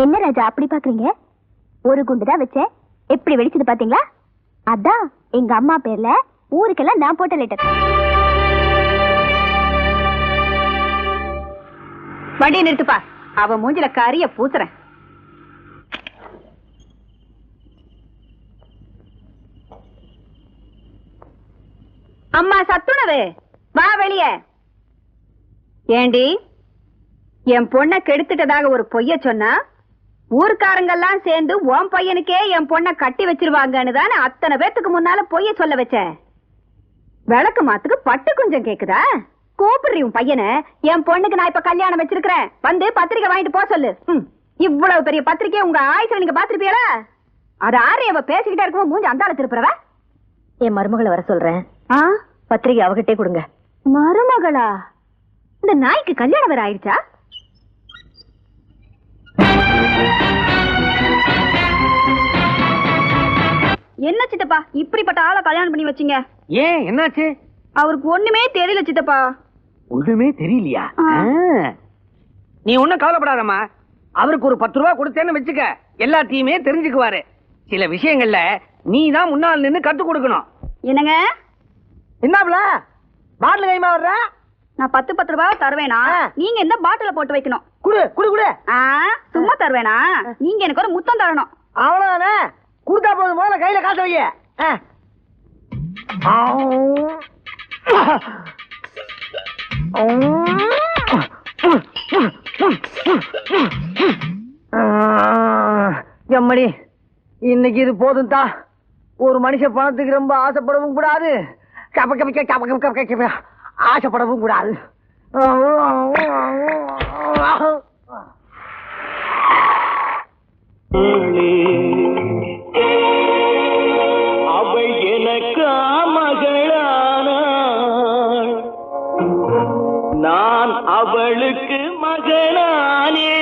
என்ன ராஜா அப்படி பாக்குறீங்க? ஒரு குண்டுதான் வச்சேன், எப்படி வெடிச்சது பாத்தீங்களா? அதான் எங்க அம்மா பேர்ல ஊருக்கெல்லாம் நான் போட்ட லெட்டர். வண்டியை நிறுத்துப்பா, அவ மூஞ்சில கரிய பூசுறேன். அம்மா சத்துணவு, வா வெளியே. ஏண்டி, என் பொண்ணை கெடுத்துட்டதாக ஒரு பொய்ய சொன்னா ஊர்க்காரங்கெல்லாம் சேர்ந்து உன் பையனுக்கே என் பொண்ணை கட்டி வச்சிருவாங்கன்னு தானே அத்தனை பேத்துக்கு முன்னால பொய்ய சொல்ல வச்ச. விளக்கு மாத்துக்கு பட்டு கொஞ்சம் கேக்குதா? கூப்பிடுறீ உன் பையனை. என் பொண்ணுக்கு நான் இப்ப கல்யாணம் வச்சிருக்கிறேன், வந்து பத்திரிக்கை வாங்கிட்டு போ சொல்லு. இவ்வளவு பெரிய பத்திரிக்கை உங்க ஆயுச நீங்க பாத்திருப்பீங்களா? அது ஆறு அவ பேசிக்கிட்டே இருக்கும் மூஞ்சி அந்தால திருப்புறவ. என் மருமகளை வர சொல்றேன், பத்திரிக்கை அவகிட்டே கொடுங்க. மருமகளா? இந்த நாய்க்கு கல்யாணம் வேற ஆயிடுச்சா? என்ன சித்தப்பா இப்படிப்பட்ட ஆளை கல்யாணம் பண்ணி வச்சீங்க? ஏன் என்னாச்சு? அவருக்கு ஒண்ணுமே தெரியல சித்தப்பா. ஒண்ணுமே தெரியலையா? நீ ஒண்ணும் கவலைப்படாதம்மா. அவருக்கு ஒரு 10 ரூபா கொடுத்தேன்னு வச்சுக்க, எல்லாத்தையுமே தெரிஞ்சுக்குவாரு. சில விஷயங்கள்ல நீ தான் முன்னால் நின்னு கத்து கொடுக்கணும். என்னங்க என்னப்ல பாட்டில் கைமா வர்ற? நான் 10 ரூபாய் தருவேனா? நீங்க இந்த பாட்டில போட்டு வைக்கணும். குடு குடு குடு. சும்மா தருவேனா? நீங்க எனக்கு ஒரு முத்தம் தரணும். அவ்வளவுதானே? குடுத்தா போதும், முதல்ல கையில காசு வைய. எம்மடி, இன்னைக்கு இது போதும் தான். ஒரு மனுஷன் பணத்துக்கு ரொம்ப ஆசைப்படவும் கூடாது, ஆசைப்படவும் கூடாது. அவள் எனக்கு மகளானாள், நான் அவளுக்கு மகனானே.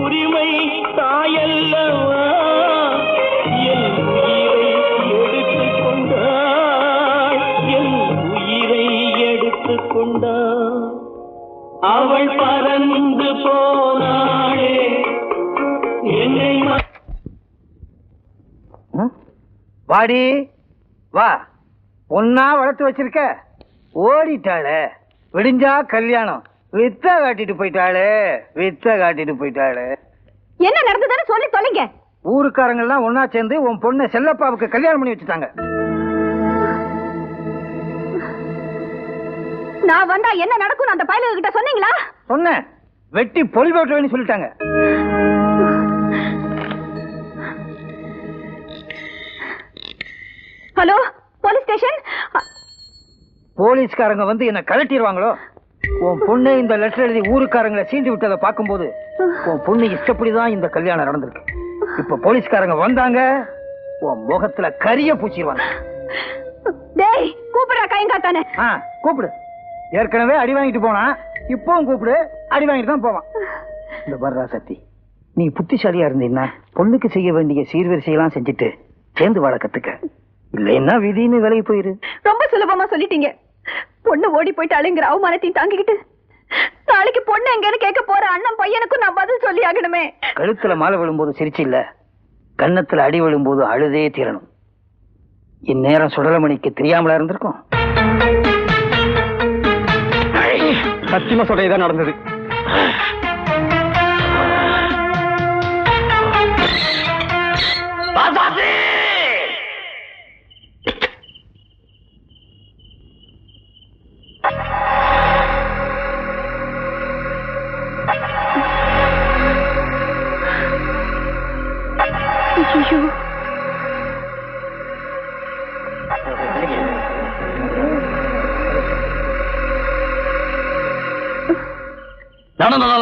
உரிமை தாயல்லவா என் உயிரை எடுத்துக் கொண்டாள், என் உயிரை எடுத்துக் கொண்டாள். அவள் பறந்து போனாளே என்னை. வாடி வா, பொண்ணா வளர்த்து வச்சிருக்க, ஓடிட்டாளே. விடிஞ்சா கல்யாணம், வித்த காட்டிட்டு போயிட்டாளே, வித்த காட்டிட்டு போயிட்டாளே. என்ன நடந்ததுன்னு சொல்லி தொலைங்க. ஊருக்காரங்க எல்லாம் ஒன்னா சேர்ந்து உன் பொண்ணை செல்லப்பாவுக்கு கல்யாணம் பண்ணி வச்சுட்டாங்க. நான் வந்தா என்ன நடக்கும் அந்த பயலுக கிட்ட சொன்னீங்களா? சொன்னேன், வெட்டி பொலி போட்டுவேன்னு சொல்லிட்டாங்க. Hello, police station. போலீஸ்காரங்க வந்து என்ன கழட்டிடுவாங்களோ? உன் பொண்ணு இந்த லெட்டர் எழுதி ஊருக்காரங்களை சீண்டி விட்டதை பார்க்கும்போது உன் பொண்ணு இஷ்டப்படிதான் இந்த கல்யாணம் நடந்திருக்கு. இப்ப போலீஸ்காரங்க வந்தாங்க, உன் முகத்துல கரிய பூச்சிடுவாங்க. டேய் கூப்பிடுறா கையங்காத்தானே. கூப்பிடு. ஏற்கனவே அடி வாங்கிட்டு போனா, இப்பவும் கூப்பிடு, அடி வாங்கிட்டு தான் போவான். இந்த பர்ரா சத்தி, நீ புத்திசாலியா இருந்தீங்கன்னா பொண்ணுக்கு செய்ய வேண்டிய சீர்வரிசையெல்லாம் செஞ்சுட்டு சேர்ந்து வாழ கத்துக்க. இல்லைன்னா விதின்னு விலகி போயிரு. ரொம்ப சுலபமா சொல்லிட்டீங்க. பொண்ணு ஓடி போயிட்டாளுங்கிற அவமானத்தையும் தாங்கிக்கிட்டு நாளைக்கு பொண்ணு எங்கன்னு கேட்க போற அண்ணன் பையனுக்கும் நான் பதில் சொல்லி ஆகணுமே. கழுத்துல மாலை விழும்போது சிரிச்சு இல்ல, கன்னத்துல அடி விழும்போது அழுதே தீரணும். இந்நேரம் சுடலமணிக்கு தெரியாமலா இருந்திருக்கும். சத்தியமா சொல்றதுதான் நடந்தது.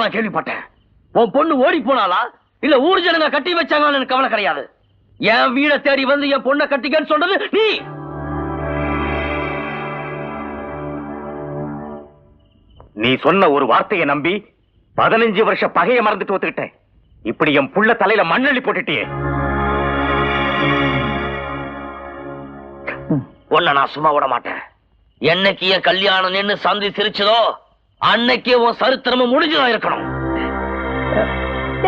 நான் கேள்விப்பட்டேன். உன் பொண்ணு ஓடி போனாலா இல்ல ஊர் ஜனங்க கட்டி வச்சாங்கன்னு எனக்கு கவலை கிடையாது. என் வீட தேடி வந்து என் பொண்ணை கட்டிக்கன்னு சொல்றது நீ. நீ சொன்ன ஒரு வார்த்தையை நம்பி 15 வருஷ பகையை மறந்துட்டு ஒத்துக்கிட்டேன். இப்படி என் புள்ள தலையில மண்ணள்ளி போட்டுட்டியே. உன்னை நான் சும்மா விட மாட்டேன். என்னைக்கு என் கல்யாணம் நின்னு சந்தி சிரிச்சதோ அன்னைக்கே உன் சரித்திரமும் முடிஞ்சுதான் இருக்கணும்.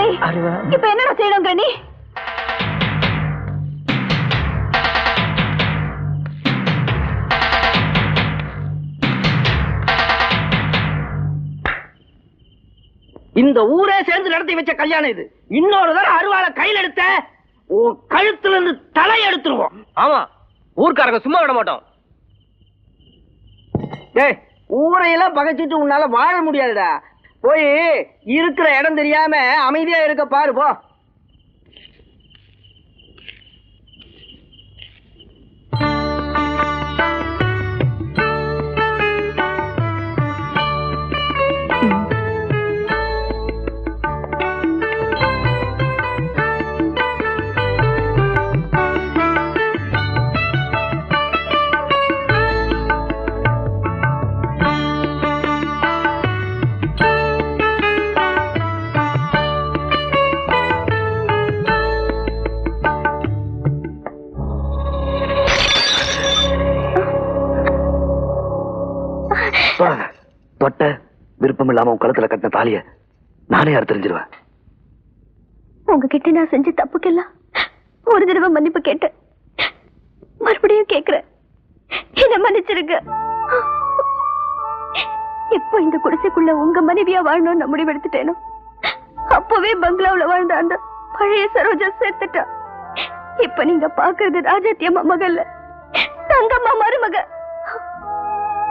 டேய், இப்ப என்னடா செய்யணுங்கிற நீ? இந்த ஊரே சேர்ந்து நடத்தி வச்ச கல்யாணம் இது. இன்னொரு தடவை அருவாளை கையில் எடுத்த உன் கழுத்துல இருந்து தலை எடுத்துருவோம். ஆமா, ஊர்க்காரங்க சும்மா விட மாட்டோம். டேய், ஊரையெல்லாம் பகைச்சிட்டு உன்னால வாழ முடியாதுடா. போய் இருக்கிற இடம் தெரியாம அமைதியா இருக்க பாரு போ. தொட்ட விருப்பம் இல்லாம உன் கழுத்துல கட்டின தாலிய நானே யார் தெரிஞ்சிருவேன். உங்ககிட்ட நான் செஞ்ச தப்புக்கெல்லாம் ஒரு தடவை மன்னிப்பு கேட்டேன். மறுபடியும் கேக்குறேன், என்ன மன்னிச்சிருங்க. எப்போ இந்த குடிசைக்குள்ள உங்க மனைவியா வாழணும்னு நான் முடிவெடுத்துட்டேனோ அப்பவே பங்களாவுல வாழ்ந்த அந்த பழைய சரோஜா சேர்த்துட்டா. இப்ப நீங்க பாக்குறது ராஜாத்தியம்மா மகள்ல, தங்கம்மா மருமக.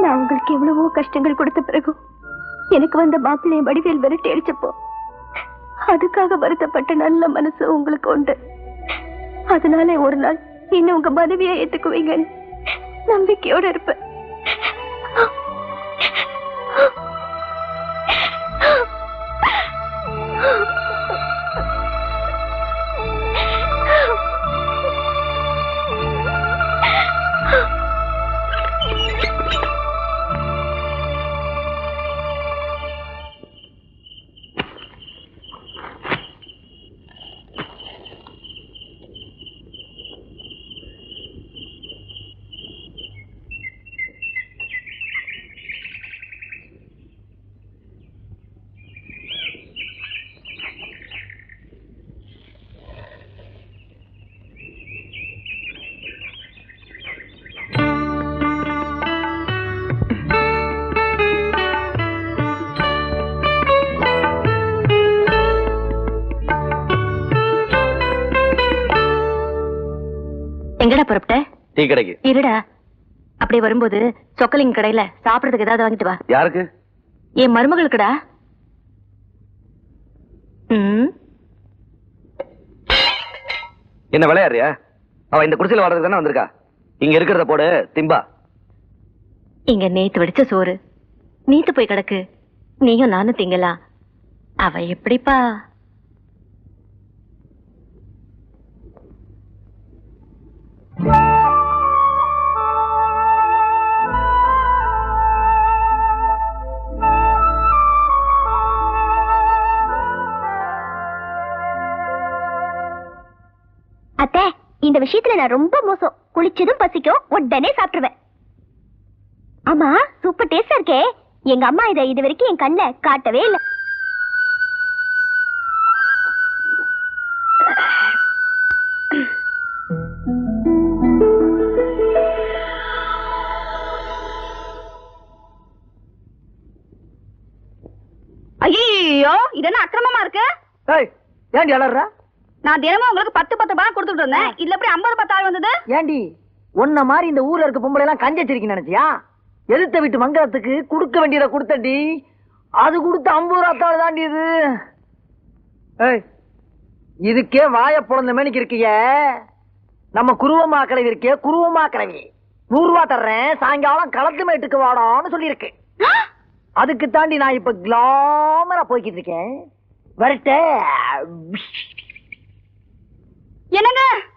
நான் உங்களுக்கு எவ்வளவோ கஷ்டங்கள் கொடுத்த பிறகு எனக்கு வந்த மாப்பிள்ளைய வடிவேல் விரட்டி அடிச்சப்போ அதுக்காக வருத்தப்பட்ட நல்ல மனசு உங்களுக்கு உண்டு. அதனால ஒரு நாள் இன்னும் உங்க மனைவியை ஏத்துக்குவீங்கன்னு நம்பிக்கையோட இருப்பேன். எங்கடா புறப்பட்ட? டீ கடைக்கு. இருடா, அப்படியே வரும்போது சொக்கலிங்க கடையில சாப்பிடறதுக்கு ஏதாவது வாங்கிட்டு வா. யாருக்கு? என் மருமகளுக்குடா. என்ன விளையாடுறியா? அவ இந்த குடிசையில வர்றதுக்கு தானே வந்திருக்கா. இங்க இருக்கிறத போடு திம்பா. இங்க நேத்து வடிச்ச சோறு நீத்து போய் கிடக்கு. நீயும் நானும் திங்கலாம். அவ எப்படிப்பா? அத்தை, இந்த விஷயத்துல நான் ரொம்ப மோசம். குளிச்சதும் பசிக்கும், உடனே சாப்பிட்டுருவேன். ஆமா, சூப்பர் டேஸ்டா இருக்கே. எங்க அம்மா இதை இது வரைக்கும் என் கண்ணுல காட்டவே இல்லை. ஐயோ, இதென்ன அக்கிரமமா இருக்கு? ஏண்டி அலறா? நான் தினமும் உங்களுக்கு 10 பணம் கொடுத்துட்டு இருந்தேன். இதுல எப்படி 50 ஆள் வந்தது? ஏண்டி உன்ன மாதிரி இந்த ஊர்ல இருக்க பொம்பளை எல்லாம் கஞ்சச்சிருக்கீங்க நினைச்சியா? எதிர்த்த வீட்டு மங்களத்துக்கு கொடுக்க வேண்டியதை கொடுத்தடி. அது கொடுத்து 50 ரூபாய் தாண்டி இது. இதுக்கே வாய புலந்த மேனிக்கு இருக்கிய. நம்ம குருவமா கிளவி இருக்கே, குருவமா கிளவி 100 ரூபாய் தர்றேன், சாயங்காலம் களத்து மேட்டுக்கு வாடான்னு சொல்லி இருக்கு. அதுக்கு தாண்டி நான் இப்ப கிளாமரா போய்கிட்டு இருக்கேன். வரட்ட என்னங்க